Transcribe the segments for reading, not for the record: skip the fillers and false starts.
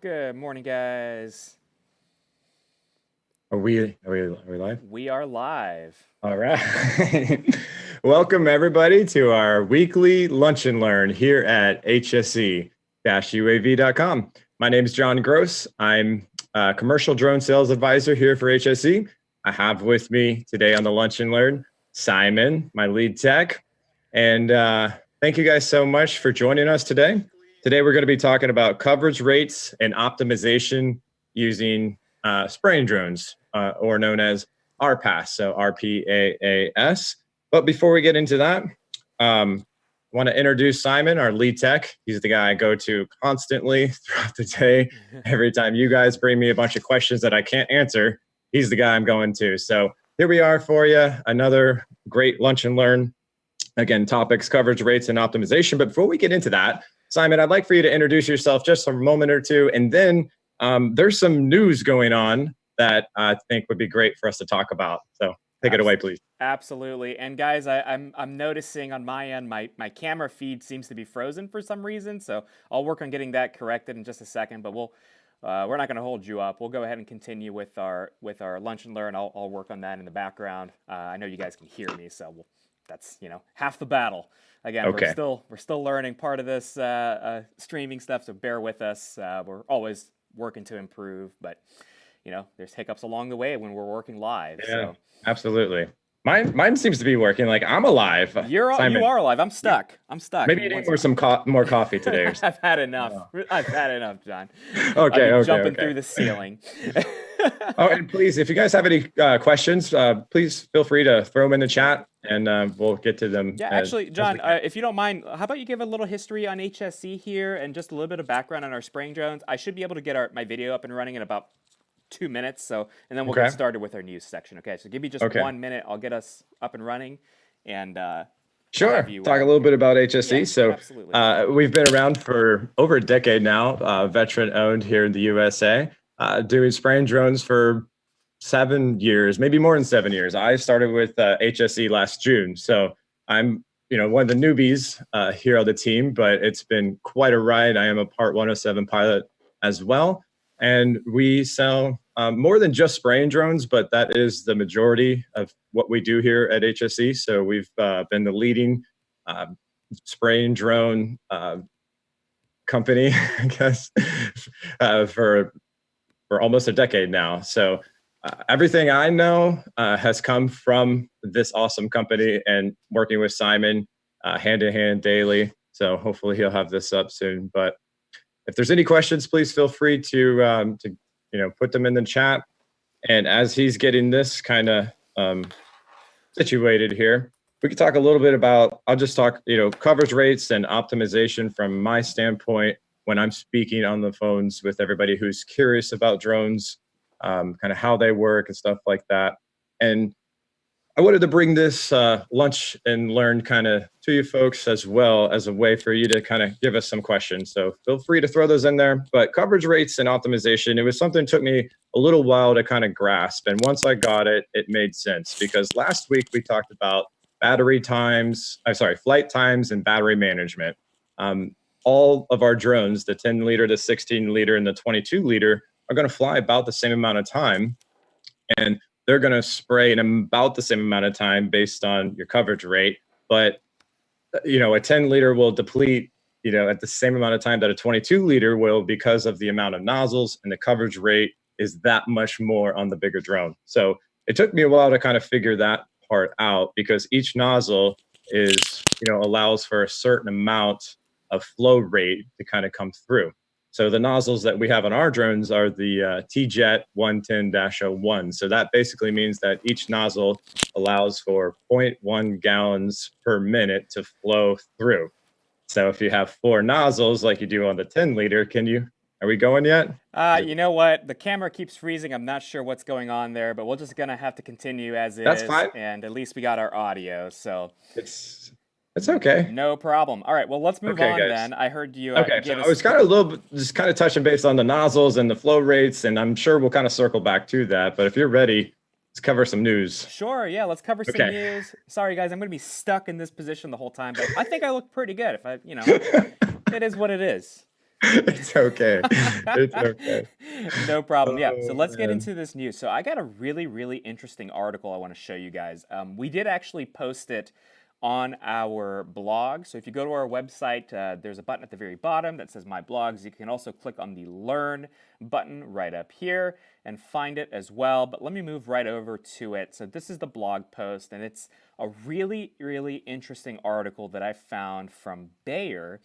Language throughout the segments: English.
Good morning, guys. Are we live? We are live. All right. Welcome everybody to our weekly lunch and learn here at hse-uav.com. My name is John Gross. I'm a commercial drone sales advisor here for HSE. I have with me today on the lunch and learn Simon, my lead tech. And thank you guys so much for joining us today. Today we're going to be talking about coverage rates and optimization using spraying drones, or known as RPASS, so RPAAS. But before we get into that, I want to introduce Simon, our lead tech. He's the guy I go to constantly throughout the day. Every time you guys bring me a bunch of questions that I can't answer, he's the guy I'm going to. So here we are for you, another great lunch and learn. Again, topics, coverage rates, and optimization. But before we get into that, Simon, I'd like for you to introduce yourself just a moment or two, and then there's some news going on that I think would be great for us to talk about. So take it away, please. Absolutely. And guys, I'm noticing on my end, my camera feed seems to be frozen for some reason. So I'll work on getting that corrected in just a second. But we're not going to hold you up. We'll go ahead and continue with our lunch and learn. I'll work on that in the background. I know you guys can hear me, so that's half the battle. Again, Okay. we're still learning part of this streaming stuff, so bear with us. We're always working to improve, but there's hiccups along the way when we're working live. Yeah, So absolutely. Mine seems to be working. Like I'm alive. you are alive. I'm stuck. Maybe you need more coffee today or something. I've had enough. I've had enough, John. Okay. Jumping through the ceiling. Oh, and please, if you guys have any questions, please feel free to throw them in the chat, and we'll get to them. Yeah, actually, John, if you don't mind, how about you give a little history on HSC here and just a little bit of background on our spraying drones? I should be able to get my video up and running in about 2 minutes, and then we'll get started with our news section. Okay, so give me just 1 minute. I'll get us up and running, and sure. Talk a little bit about HSC. Yeah, so absolutely. We've been around for over a decade now, veteran owned here in the USA, doing spraying drones for 7 years, maybe more than 7 years. I started with HSE last June. So I'm one of the newbies here on the team, but it's been quite a ride. I am a Part 107 pilot as well. And we sell more than just spraying drones, but that is the majority of what we do here at HSE. So we've been the leading spraying drone company, I guess, for almost a decade now. So everything I know has come from this awesome company and working with Simon hand in hand daily. So hopefully he'll have this up soon. But if there's any questions, please feel free to put them in the chat. And as he's getting this kind of situated here, we could talk a little bit about, I'll just talk, coverage rates and optimization from my standpoint when I'm speaking on the phones with everybody who's curious about drones, kind of how they work and stuff like that. And I wanted to bring this lunch and learn kind of to you folks as well as a way for you to kind of give us some questions. So feel free to throw those in there. But coverage rates and optimization, it was something that took me a little while to kind of grasp. And once I got it, it made sense because last week we talked about flight times and battery management. All of our drones, the 10 liter, the 16 liter, and the 22 liter, are going to fly about the same amount of time. And they're going to spray in about the same amount of time based on your coverage rate. But, a 10 liter will deplete, at the same amount of time that a 22 liter will because of the amount of nozzles, and the coverage rate is that much more on the bigger drone. So it took me a while to kind of figure that part out because each nozzle is, allows for a certain amount of flow rate to kind of come through. So the nozzles that we have on our drones are the T-Jet 110-01. So that basically means that each nozzle allows for 0.1 gallons per minute to flow through. So if you have 4 nozzles like you do on the 10 liter, are we going yet? You know what? The camera keeps freezing. I'm not sure what's going on there, but we're just going to have to continue as is. That's fine. And at least we got our audio, so. It's okay. No problem. All right, well, let's move on, guys. Then. I heard you. Okay, so I was kind of just kind of touching base on the nozzles and the flow rates, and I'm sure we'll kind of circle back to that. But if you're ready, let's cover some news. Sure, yeah, let's cover some news. Sorry, guys, I'm going to be stuck in this position the whole time, but I think I look pretty good. It is what it is. It's okay. It's okay. No problem. Yeah. So Oh let's get man. into this news. So I got a really, really interesting article I want to show you guys. We did actually post it on our blog. So if you go to our website, there's a button at the very bottom that says My Blogs. You can also click on the Learn button right up here and find it as well. But let me move right over to it. So this is the blog post, and it's a really, really interesting article that I found from Bayer.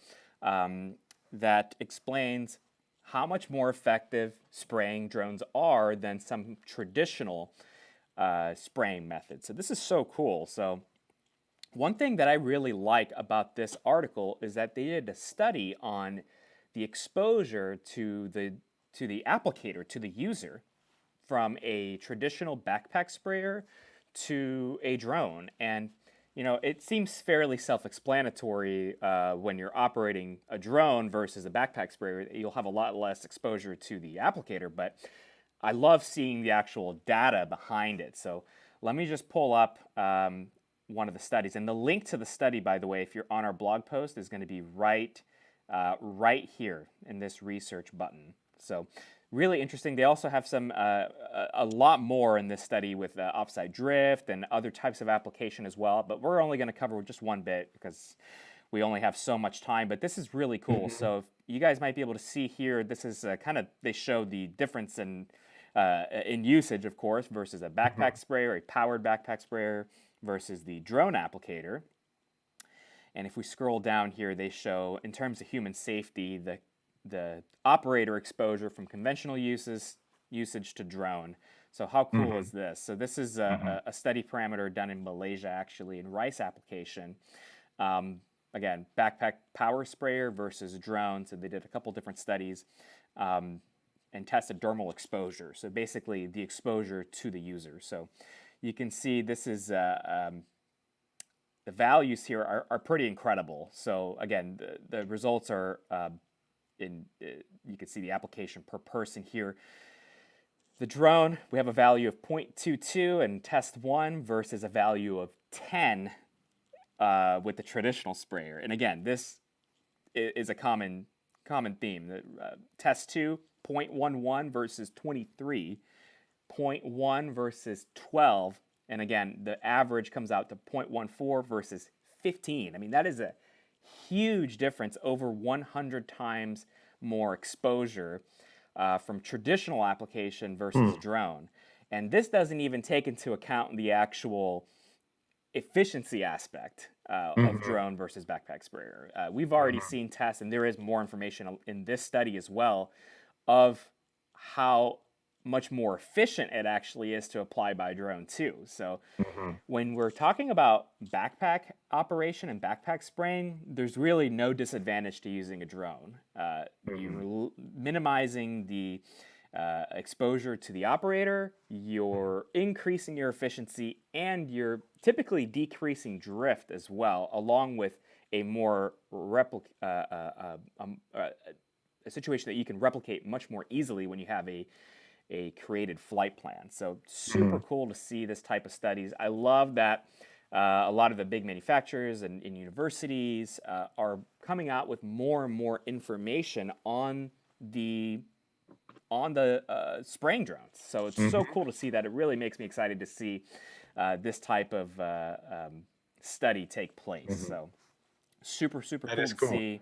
That explains how much more effective spraying drones are than some traditional spraying methods. So this is so cool. So one thing that I really like about this article is that they did a study on the exposure to the applicator, to the user, from a traditional backpack sprayer to a drone. And it seems fairly self-explanatory when you're operating a drone versus a backpack sprayer. You'll have a lot less exposure to the applicator, but I love seeing the actual data behind it. So let me just pull up one of the studies. And the link to the study, by the way, if you're on our blog post, is going to be right here in this research button. So really interesting. They also have a lot more in this study with offside drift and other types of application as well. But we're only going to cover just one bit because we only have so much time. But this is really cool. Mhm. So if you guys might be able to see here, this is they show the difference in usage, of course, versus a Mhm. backpack sprayer, a powered backpack sprayer versus the drone applicator. And if we scroll down here, they show, in terms of human safety, the operator exposure from conventional usage to drone. So how cool Mhm. is this? So this is Mhm. a study parameter done in Malaysia, actually, in rice application. Again, backpack power sprayer versus drone. So they did a couple different studies and tested dermal exposure. So basically the exposure to the user. So you can see this is the values here are pretty incredible. So again, the results are you can see the application per person here. The drone, we have a value of 0.22 in test one versus a value of 10 with the traditional sprayer. And again, this is a common theme. Test two, 0.11 versus 23, zero point 0.1 versus 12. And again, the average comes out to 0.14 versus 15. I mean, that is a huge difference, over 100 times more exposure from traditional application versus Mm. drone. And this doesn't even take into account the actual efficiency aspect of Mhm. drone versus backpack sprayer. We've already Mhm. seen tests, and there is more information in this study as well, of how much more efficient it actually is to apply by drone too. So Mhm. when we're talking about backpack operation and backpack spraying, there's really no disadvantage to using a drone. Mhm. You're minimizing the exposure to the operator, Mhm. you're increasing your efficiency, and you're typically decreasing drift as well, along with a more a situation that you can replicate much more easily when you have a created flight plan. So super Mhm. cool to see this type of studies. I love that a lot of the big manufacturers and universities are coming out with more and more information the on the spraying drones. So it's so Mhm. cool to see that. It really makes me excited to see this type of study take place. Mhm. So super, super That cool is to cool. see.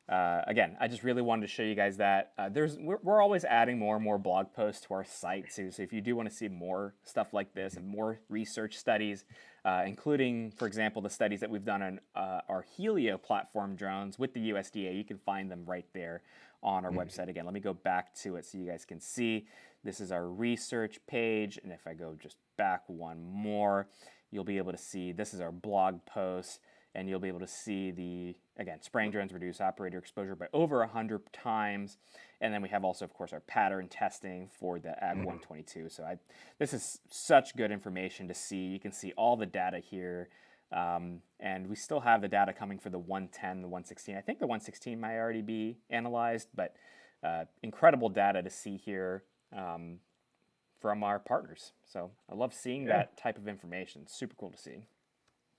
Again, I just really wanted to show you guys that we're always adding more and more blog posts to our site too. So if you do want to see more stuff like this and more research studies, including, for example, the studies that we've done on our Helio platform drones with the USDA, you can find them right there on our Mhm. website. Again, let me go back to it so you guys can see. This is our research page, and if I go just back one more, you'll be able to see this is our blog post, and you'll be able to see again, spraying drones reduce operator exposure by over 100 times. And then we have also, of course, our pattern testing for the Ag Mhm. 122. So this is such good information to see. You can see all the data here. And we still have the data coming for the 110, the 116. I think the 116 might already be analyzed, but incredible data to see here from our partners. So I love seeing Yeah, that type of information. Super cool to see.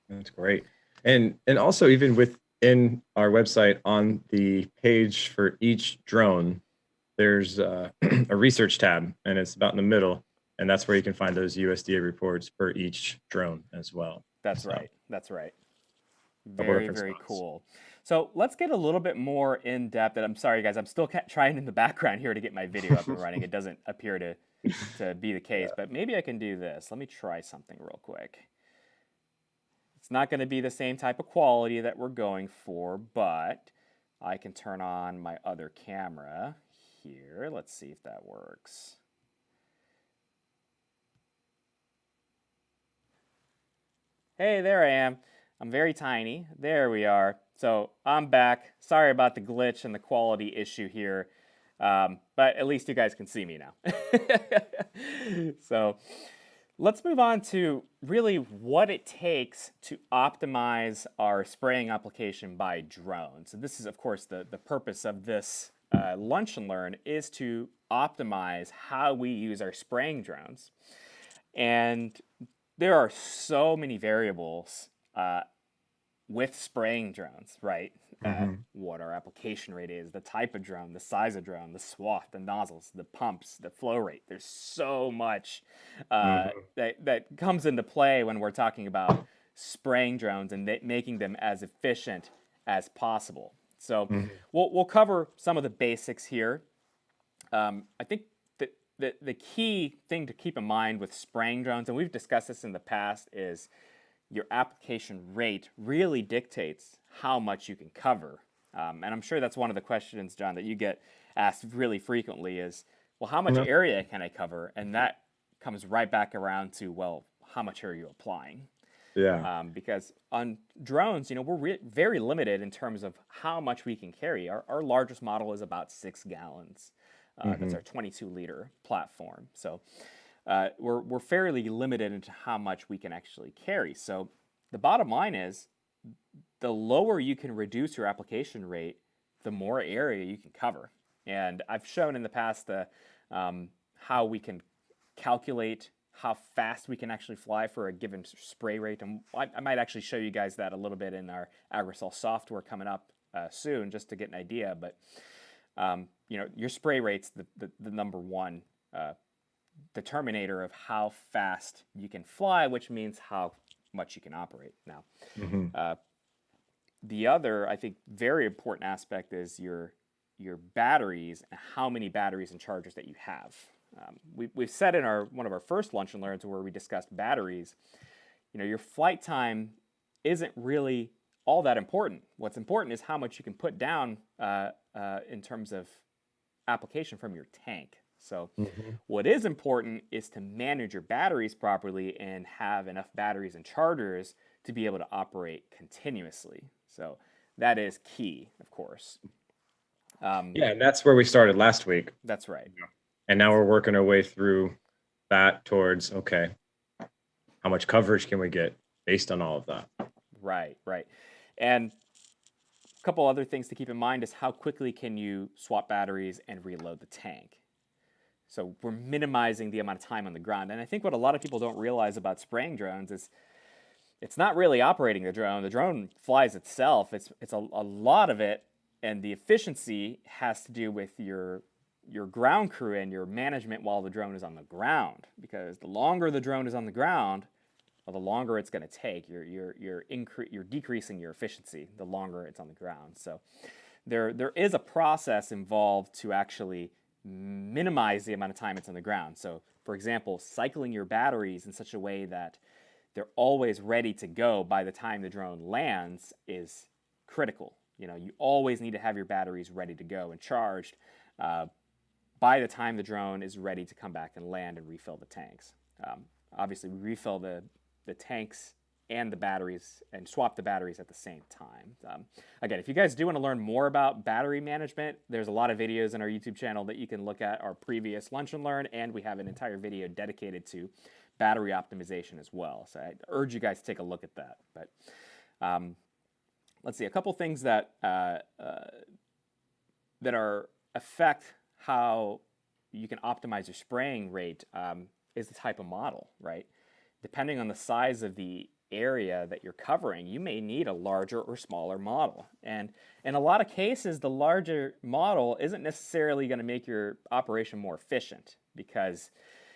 that's great. And also even with in our website on the page for each drone, there's a research tab, and it's about in the middle, and that's where you can find those USDA reports for each drone as well. That's So, right. That's right. couple Very, different very spots. cool. So let's get a little bit more in depth. And I'm sorry, guys, I'm still trying in the background here to get my video up and running. It doesn't appear to be the case, but maybe I can do this. Let me try something real quick. It's not going to be the same type of quality that we're going for, but I can turn on my other camera here. Let's see if that works. Hey, there I am. I'm very tiny. There we are. So I'm back. Sorry about the glitch and the quality issue here, but at least you guys can see me now. So let's move on to really what it takes to optimize our spraying application by drone. So this is, of course, the purpose of this Lunch and Learn is to optimize how we use our spraying drones. And there are so many variables with spraying drones, right? What our application rate is, the type of drone, the size of drone, the swath, the nozzles, the pumps, the flow rate. There's so much that comes into play when we're talking about spraying drones and making them as efficient as possible. So we'll cover some of the basics here. I think the key thing to keep in mind with spraying drones, and we've discussed this in the past, is your application rate really dictates how much you can cover. And I'm sure that's one of the questions, John, that you get asked really frequently is, well, how much area can I cover? And that comes right back around to, well, how much are you applying? Yeah. Because on drones, we're very limited in terms of how much we can carry. Our largest model is about 6 gallons. That's our 22-liter platform. So we're fairly limited into how much we can actually carry. So the bottom line is, the lower you can reduce your application rate, the more area you can cover. And I've shown in the past how we can calculate how fast we can actually fly for a given spray rate. And I might actually show you guys that a little bit in our Agrosol software coming up soon, just to get an idea. But your spray rate's the number one determinator of how fast you can fly, which means how much you can operate. Now, the other, I think, very important aspect is your batteries and how many batteries and chargers that you have. We've said in one of our first Lunch and Learns where we discussed batteries, your flight time isn't really all that important. What's important is how much you can put down in terms of application from your tank. So what is important is to manage your batteries properly and have enough batteries and chargers to be able to operate continuously. So that is key, of course. Yeah, and that's where we started last week. That's right. And now we're working our way through that towards, okay, how much coverage can we get based on all of that? Right. And a couple other things to keep in mind is how quickly can you swap batteries and reload the tank. So we're minimizing the amount of time on the ground. And I think what a lot of people don't realize about spraying drones is it's not really operating the drone. The drone flies itself. It's a lot of it, and the efficiency has to do with your ground crew and your management while the drone is on the ground. Because the longer the drone is on the ground, well, the longer it's going to take. You're decreasing your efficiency the longer it's on the ground. So there is a process involved to actually minimize the amount of time it's on the ground. So, for example, cycling your batteries in such a way that they're always ready to go by the time the drone lands is critical. You always need to have your batteries ready to go and charged by the time the drone is ready to come back and land and refill the tanks. Obviously, we refill the tanks and the batteries and swap the batteries at the same time. Again, if you guys do want to learn more about battery management, there's a lot of videos on our YouTube channel that you can look at our previous Lunch and Learn, and we have an entire video dedicated to battery optimization as well. So I urge you guys to take a look at that. But let's see, a couple things that affect how you can optimize your spraying rate is the type of model, right? Depending on the size of the area that you're covering, you may need a larger or smaller model. And in a lot of cases, the larger model isn't necessarily going to make your operation more efficient, because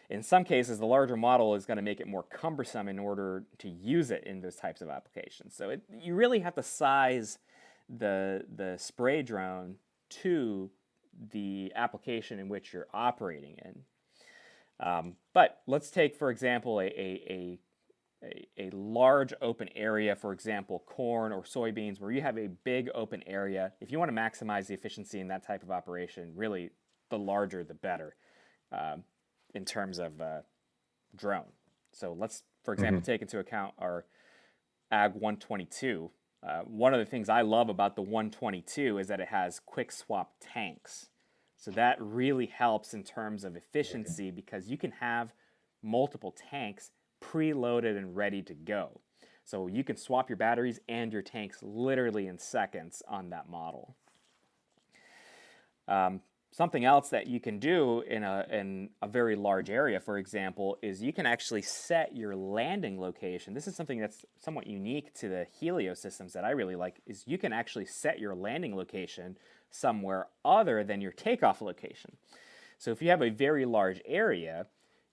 in some cases, the larger model is going to make it more cumbersome in order to use it in those types of applications. So you really have to size the spray drone to the application in which you're operating in. But let's take, for example, a large open area, for example, corn or soybeans, where you have a big open area. If you want to maximize the efficiency in that type of operation, really, the larger the better in terms of drone. So let's, for example, take into account our Ag 122. One of the things I love about the 122 is that it has quick swap tanks. So that really helps in terms of efficiency, because you can have multiple tanks preloaded and ready to go. So you can swap your batteries and your tanks literally in seconds on that model. Something else that you can do in a very large area, for example, is you can actually set your landing location. This is something that's somewhat unique to the Helio systems that I really like, is you can actually set your landing location somewhere other than your takeoff location. So if you have a very large area,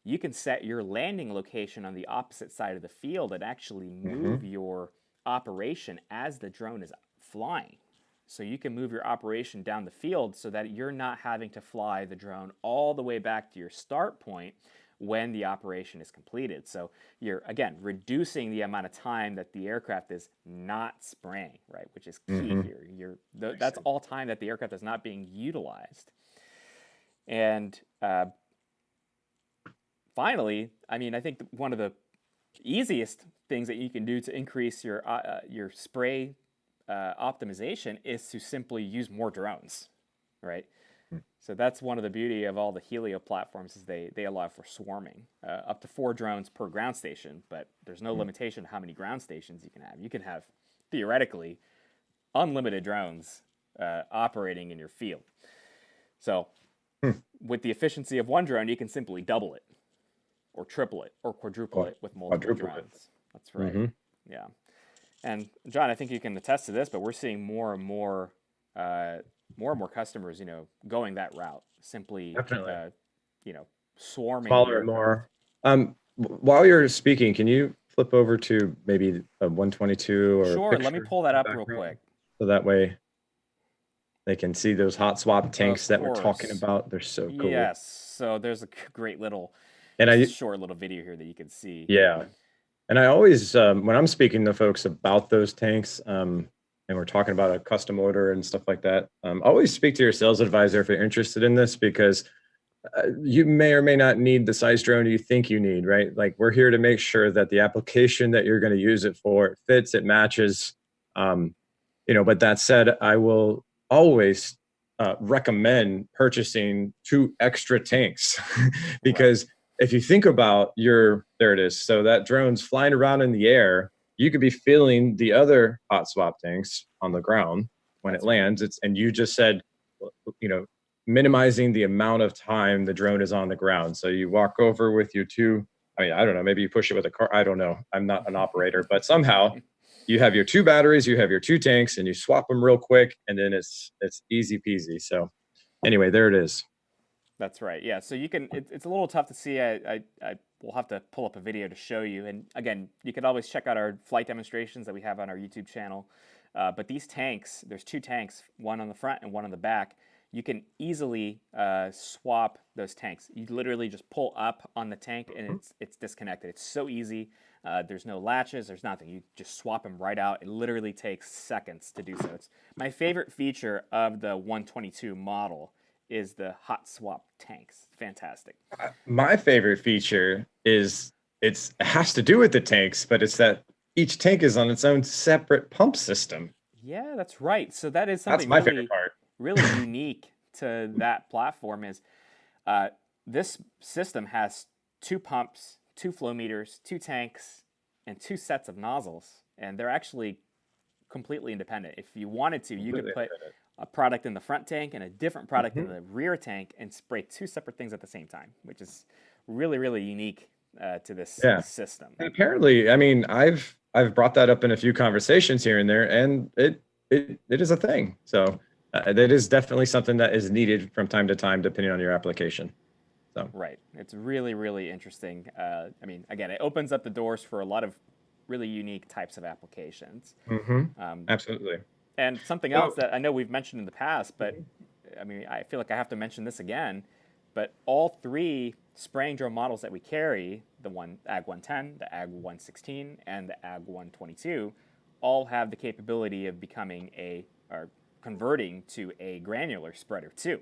you can set your landing location on the opposite side of the field and actually move your operation as the drone is flying. So you can move your operation down the field so that you're not having to fly the drone all the way back to your start point when the operation is completed. So you're, again, reducing the amount of time that the aircraft is not spraying, right? Which is key here. That's all time that the aircraft is not being utilized. And finally, I mean, I think one of the easiest things that you can do to increase your spray optimization is to simply use more drones, right? So that's one of the beauty of all the Helio platforms, is they allow for swarming, up to 4 drones per ground station, but there's no limitation to how many ground stations you can have. You can have, theoretically, unlimited drones operating in your field. So with the efficiency of one drone, you can simply double it, or triple it, or quadruple it with multiple drones. That's right. Yeah. And John, I think you can attest to this, but we're seeing more and more customers, going that route, simply, swarming. Smaller and more. While you're speaking, can you flip over to maybe a 122 or Sure, let me pull that up real quick. So that way they can see those hot swap tanks that we're talking course. about. They're so cool. Yes. So there's a great little, short little video here that you can see. Yeah. And I always, when I'm speaking to folks about those tanks, and we're talking about a custom order and stuff like that, always speak to your sales advisor if you're interested in this, because you may or may not need the size drone you think you need, right? Like, we're here to make sure that the application that you're going to use it for, it fits, it matches. But that said, I will always recommend purchasing 2 extra tanks because if you think about there it is. So that drone's flying around in the air. You could be feeling the other hot swap tanks on the ground when it lands. And you just said, minimizing the amount of time the drone is on the ground. So you walk over with your 2, I don't know, maybe you push it with a car. I don't know. I'm not an operator, but somehow you have your 2 batteries, you have your 2 tanks, and you swap them real quick, and then it's easy peasy. So anyway, there it is. That's right. Yeah. So you can. It's a little tough to see. I will have to pull up a video to show you. And again, you can always check out our flight demonstrations that we have on our YouTube channel. But these tanks, there's 2 tanks, one on the front and one on the back. You can easily swap those tanks. You literally just pull up on the tank and it's disconnected. It's so easy. There's no latches. There's nothing. You just swap them right out. It literally takes seconds to do so. It's my favorite feature of the 122 model is the hot swap tanks. Fantastic. My favorite feature is it has to do with the tanks, but it's that each tank is on its own separate pump system. Yeah, that's right. So that is something that's my favorite part. Really unique to that platform is this system has 2 pumps, 2 flow meters, 2 tanks, and 2 sets of nozzles. And they're actually completely independent. If you wanted to, you could put a product in the front tank and a different product in the rear tank and spray 2 separate things at the same time, which is really, really unique to this Yeah. system. And apparently, I mean, I've brought that up in a few conversations here and there, and it is a thing. So that is definitely something that is needed from time to time, depending on your application. So Right. It's really, really interesting. I mean, again, it opens up the doors for a lot of really unique types of applications. Um, absolutely. and something Well, else that I know we've mentioned in the past, but I mean, I feel like I have to mention this again. But all three spraying drone models that we carry, the one AG 110, the AG 116, and the AG 122, all have the capability of becoming or converting to a granular spreader too.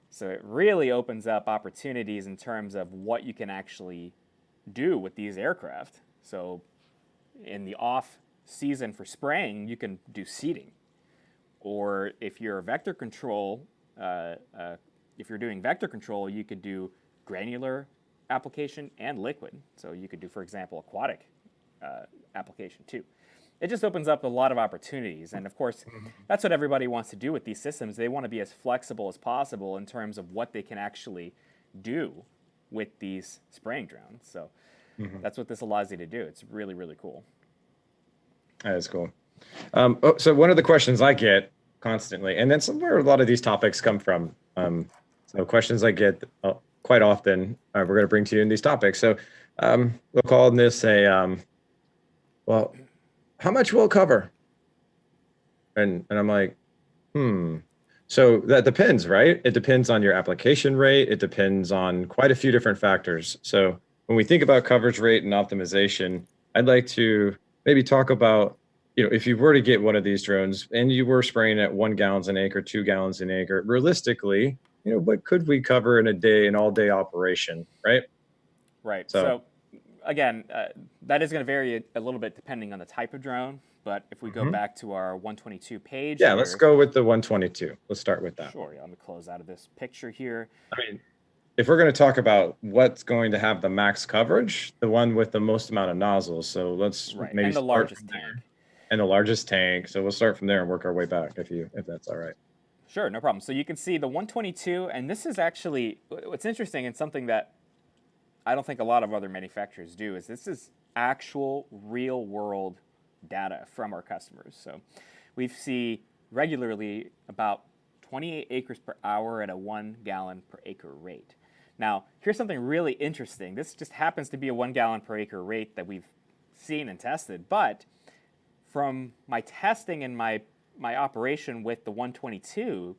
So it really opens up opportunities in terms of what you can actually do with these aircraft. So in the off season for spraying, you can do seeding. Or if you're vector control, if you're doing vector control, you could do granular application and liquid. So you could do, for example, aquatic application too. It just opens up a lot of opportunities. And of course, that's what everybody wants to do with these systems. They want to be as flexible as possible in terms of what they can actually do with these spraying drones. So that's what this allows you to do. It's really, really cool. That is cool. So one of the questions I get constantly, and then somewhere a lot of these topics come from. So questions I get quite often, we're going to bring to you in these topics. So we'll call this well, how much will it cover? And I'm like, So that depends, right? It depends on your application rate. It depends on quite a few different factors. So when we think about coverage rate and optimization, I'd like to maybe talk about, if you were to get one of these drones and you were spraying at 1 gallons an acre, 2 gallons an acre, realistically, what could we cover in a day, an all-day operation, right? Right. So, So again, that is going to vary a little bit depending on the type of drone. But if we go back to our 122 page yeah, here, let's go with the 122. Let's start with that. sure. Yeah, let me close out of this picture here. I mean, if we're going to talk about what's going to have the max coverage, the one with the most amount of nozzles. So let's Right. maybe And the start largest from tank. there. And the largest tank. So we'll start from there and work our way back if that's all right. Sure, no problem. So you can see the 122, and this is actually what's interesting and something that I don't think a lot of other manufacturers do is this is actual real world data from our customers. So we see regularly about 28 acres per hour at a 1 gallon per acre rate. Now, here's something really interesting. This just happens to be a 1 gallon per acre rate that we've seen and tested, but from my testing and my operation with the 122,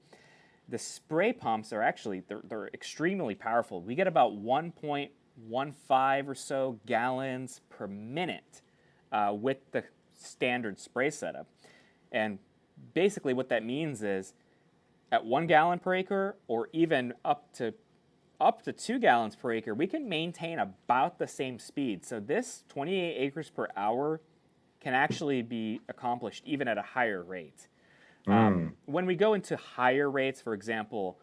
the spray pumps are actually they're extremely powerful. We get about 1.15 or so gallons per minute with the standard spray setup. And basically what that means is at 1 gallon per acre or even up to 2 gallons per acre, we can maintain about the same speed. So this 28 acres per hour can actually be accomplished even at a higher rate. When we go into higher rates, for example,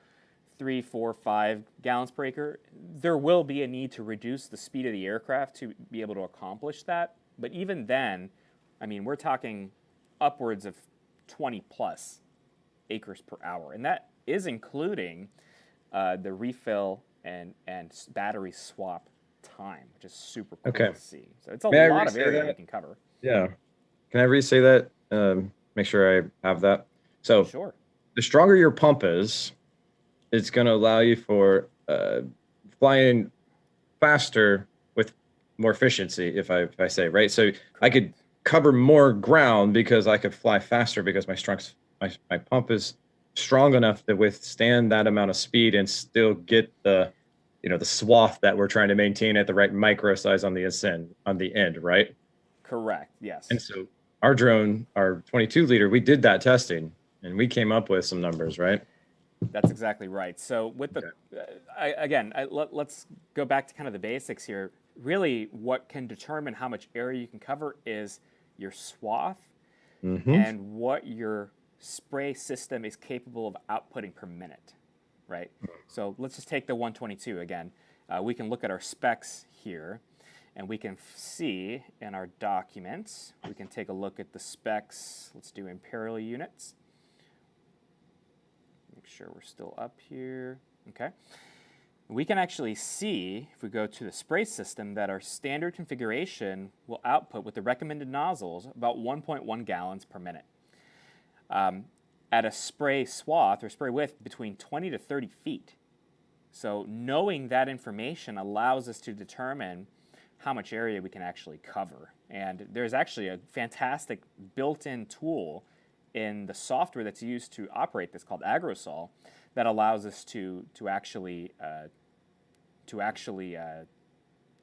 3, 4, 5 gallons per acre, there will be a need to reduce the speed of the aircraft to be able to accomplish that. But even then, I mean, we're talking upwards of 20 plus acres per hour. And that is including the refill and battery swap time, which is super cool to see. So it's a lot of area we can cover. Yeah. Can I re-say that? Make sure I have that. So Sure. the stronger your pump is, it's going to allow you for flying faster with more efficiency, if I say, right? So I could cover more ground because I could fly faster because my pump is strong enough to withstand that amount of speed and still get the swath that we're trying to maintain at the right micro size on the end, right? Correct. Yes. And so our drone, our 22 liter, we did that testing and we came up with some numbers, right? That's exactly right. So with the, let's go back to kind of the basics here. Really, what can determine how much area you can cover is your swath and what your spray system is capable of outputting per minute, right? So let's just take the 122 again. We can look at our specs here, and we can see in our documents, we can take a look at the specs. Let's do imperial units. Make sure we're still up here. Okay. we can actually see, if we go to the spray system, that our standard configuration will output with the recommended nozzles about 1.1 gallons per minute. At a spray swath or spray width between 20 to 30 feet. So knowing that information allows us to determine how much area we can actually cover. And there's actually a fantastic built-in tool in the software that's used to operate this called Agrosol that allows us to actually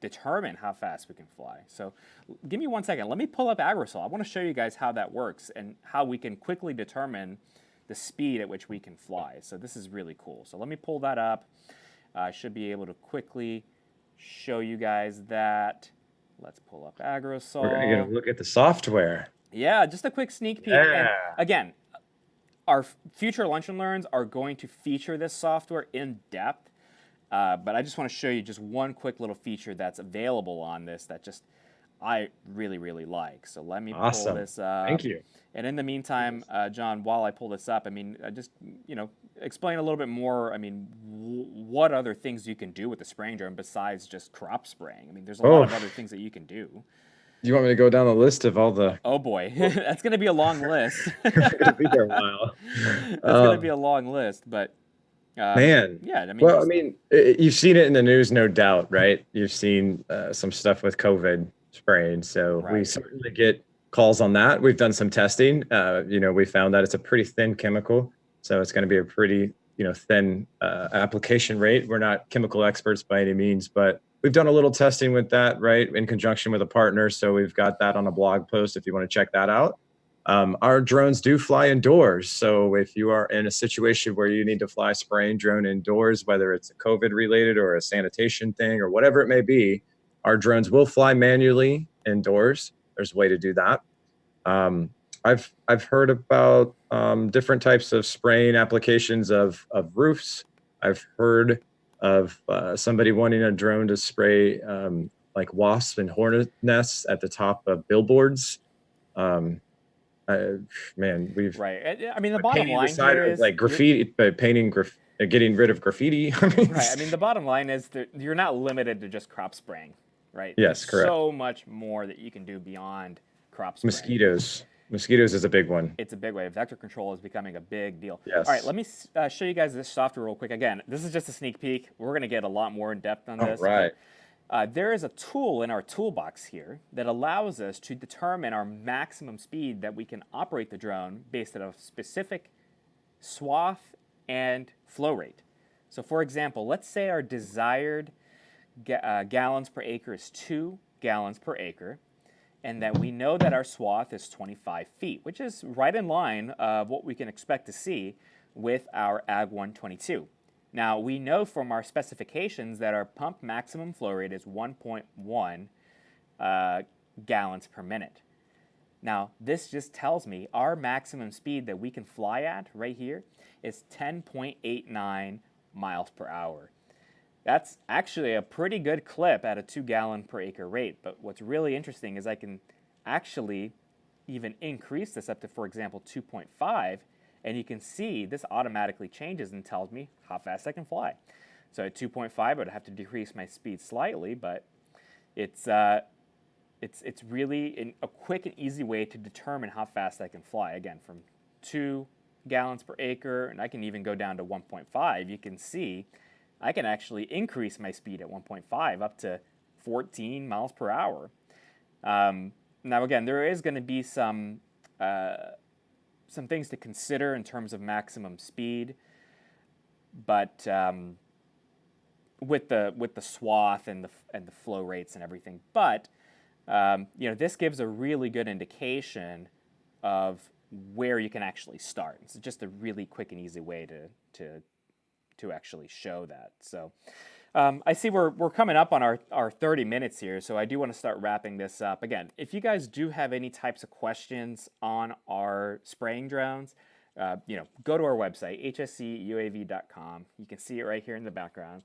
determine how fast we can fly. So give me 1 second. Let me pull up Agrosol. I want to show you guys how that works and how we can quickly determine the speed at which we can fly. So this is really cool. So let me pull that up. I should be able to quickly show you guys that. Let's pull up Agrosol. We're going to look at the software. Yeah, just a quick sneak peek. Yeah. And again, our future Lunch and Learns are going to feature this software in depth. But I just want to show you just one quick little feature that's available on this that just I really, really like. So let me pull this up. Thank you. And in the meantime, John, while I pull this up, I mean, just, explain a little bit more. I mean, what other things you can do with the spraying drone besides just crop spraying? I mean, there's a lot of other things that you can do. You want me to go down the list of all the... Oh, boy. That's going to be a long list. We're going to be there a while. That's going to be a long list, but... Man. Yeah, I mean... Well, I mean, you've seen it in the news, no doubt, right? You've seen some stuff with COVID spraying, so we certainly get calls on that. We've done some testing. We found that it's a pretty thin chemical, so it's going to be a pretty, thin application rate. We're not chemical experts by any means, but we've done a little testing with that, right, in conjunction with a partner. So we've got that on a blog post if you want to check that out. Our drones do fly indoors. So if you are in a situation where you need to fly a spraying drone indoors, whether it's a COVID related or a sanitation thing or whatever it may be, our drones will fly manually indoors. There's a way to do that. I've heard about different types of spraying applications of roofs. I've heard of somebody wanting a drone to spray like wasp and hornet nests at the top of billboards. Man, we've I mean, the bottom line here is like graffiti, but getting rid of graffiti. I mean, the bottom line is that you're not limited to just crop spraying, right? Yes, correct. So much more that you can do beyond crop spraying. Mosquitoes is a big one. It's a big way. Vector control is becoming a big deal. Yes. All right, let me show you guys this software real quick. Again, this is just a sneak peek. We're going to get a lot more in depth on this. All right. There is a tool in our toolbox here that allows us to determine our maximum speed that we can operate the drone based on a specific swath and flow rate. So for example, let's say our desired gallons per acre is 2 gallons per acre, and that we know that our swath is 25 feet, which is right in line of what we can expect to see with our Ag 122. Now, we know from our specifications that our pump maximum flow rate is 1.1 gallons per minute. Now, this just tells me our maximum speed that we can fly at right here is 10.89 miles per hour. That's actually a pretty good clip at a 2 gallon per acre rate, but what's really interesting is I can actually even increase this up to, for example, 2.5, and you can see this automatically changes and tells me how fast I can fly. So at 2.5, I would have to decrease my speed slightly, but it's really a quick and easy way to determine how fast I can fly. Again, from 2 gallons per acre, and I can even go down to 1.5. You can see I can actually increase my speed at 1.5 up to 14 miles per hour. Now, again, there is going to be some things to consider in terms of maximum speed, but with the swath and the flow rates and everything. But this gives a really good indication of where you can actually start. It's just a really quick and easy way to actually show that. So I see we're coming up on our 30 minutes here, so I do want to start wrapping this up. Again, if you guys do have any types of questions on our spraying drones, go to our website, hscuav.com. You can see it right here in the background.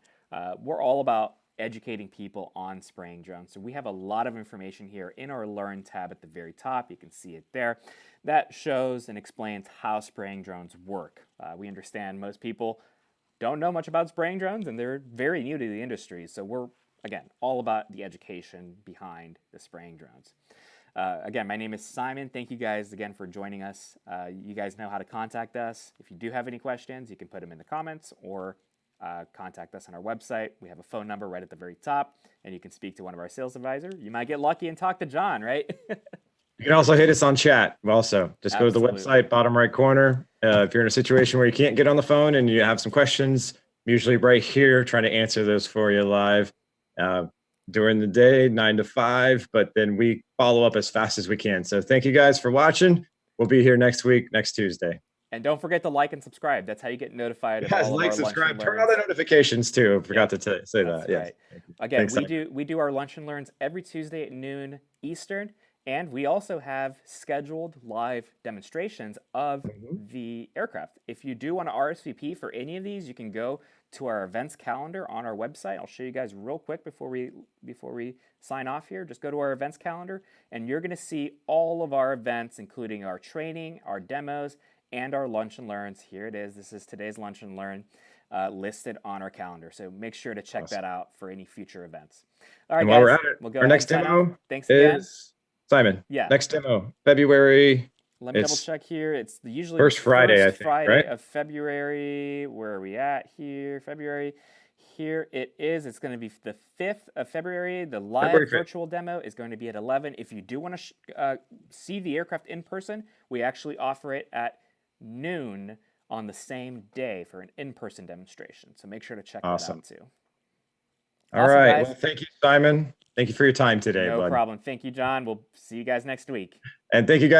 We're all about educating people on spraying drones. So we have a lot of information here in our Learn tab at the very top. You can see it there. That shows and explains how spraying drones work. We understand most people don't know much about spraying drones and they're very new to the industry. So we're, again, all about the education behind the spraying drones. Again, my name is Simon. Thank you guys again for joining us. You guys know how to contact us. If you do have any questions, you can put them in the comments or contact us on our website. We have a phone number right at the very top, and you can speak to one of our sales advisors. You might get lucky and talk to John, right? You can also hit us on chat. Also, just go to the Absolutely. website, bottom right corner. If you're in a situation where you can't get on the phone and you have some questions, I'm usually right here trying to answer those for you live during the day, 9 to 5. But then we follow up as fast as we can. So thank you guys for watching. We'll be here next week, next Tuesday. And don't forget to like and subscribe. That's how you get notified of Guys, all of like, our lunch subscribe, and turn on learns. the notifications too. Forgot to say That's that. Yes. right. Again, Thanks, Simon. we do our lunch and learns every Tuesday at noon Eastern, and we also have scheduled live demonstrations of the aircraft. If you do want to RSVP for any of these, you can go to our events calendar on our website. I'll show you guys real quick before we sign off here. Just go to our events calendar, and you're going to see all of our events, including our training, our demos, and our lunch and learns. Here it is. This is today's lunch and learn listed on our calendar. So make sure to check that out for any future events. All right, and while guys, we're at it, we'll go our ahead next and sign off. demo Thanks again. is Simon. Yeah. Next demo, February. Let me double check here. It's usually first Friday, I first think, Friday right? of February. Where are we at here? February. Here it is. It's going to be the 5th of February. The live February 5th. virtual demo is going to be at 11. If you do want to see the aircraft in person, we actually offer it at noon on the same day for an in-person demonstration. So make sure to check that out too. All Awesome, right. guys. Well, thank you, Simon. Thank you for your time today, No bud. problem. Thank you, John. We'll see you guys next week. And thank you guys